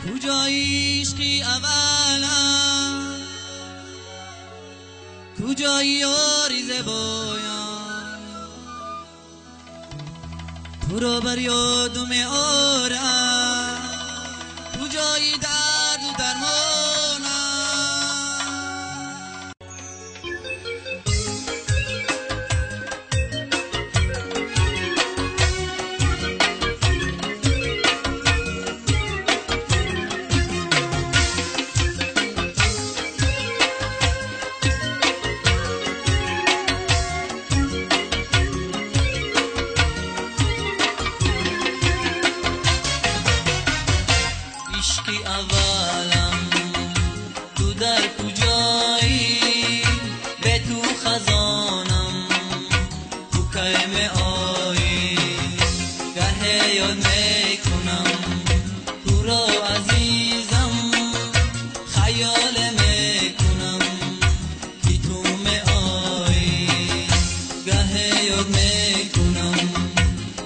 کجایی عشقی اولم، کجایی یاری زبایم، تو رو بر یادم آرم، کجایی درد و درمانم. عشقی اولم تو در کجایی، به تو خزانم تو کی آیی، گه یاد میکنم تو را عزیزم، خیال میکنم که تو آیی، گه یاد میکنم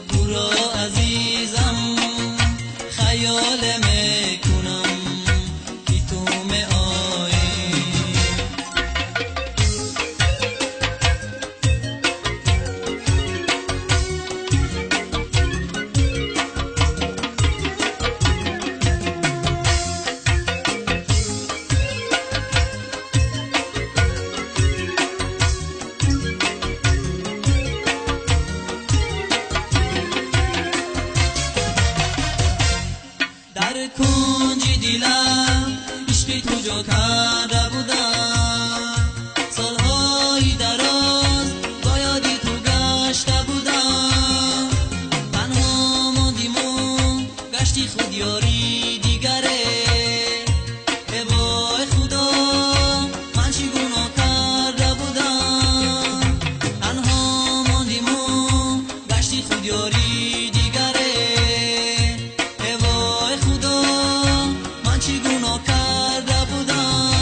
تو را عزیزم، خیال میکنم که تو آیی. در کنج دلم عشقی تو جا کرده بودم، سالهای دراز با یادی تو گشته بودم، تنها ماندیم و گشتی خود یاری دیگره، ای وای خدا من چی گناه کرده بودم، تنها ماندیم و گشتی خود یاری دیگره، چی گناه کرده بودم.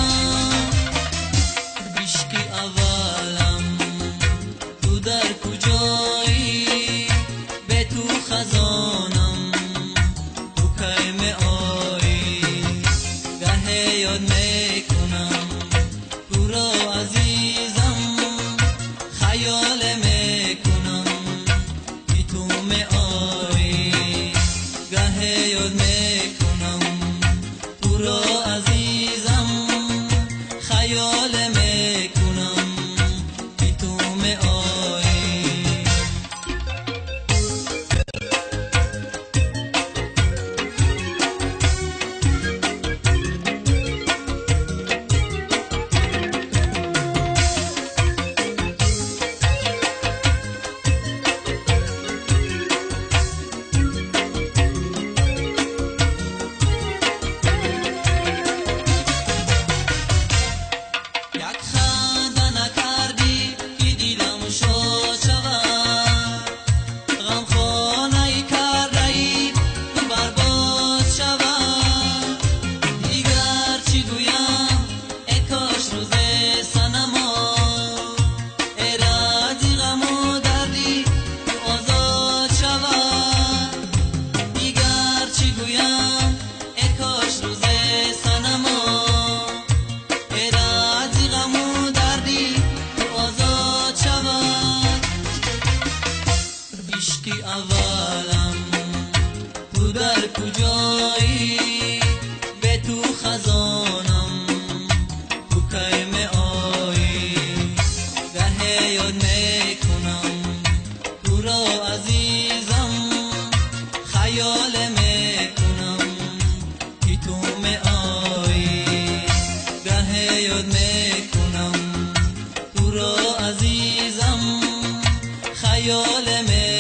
عشقی اولم تو در کجایی، به تو خزانم تو کی آیی، گه یاد میکنم تو را عزیزم، خیال میکنم که تو آیی، گه یاد میکنم تو را عزیزم، خیال میکنم که تو آیی. عشقی اولم تو در کجایی، به تو خزانم تو کی آیی، گه یاد میکنم تو را عزیزم، خیال میکنم که تو آیی، گه یاد میکنم تو را عزیزم، خیال میکنم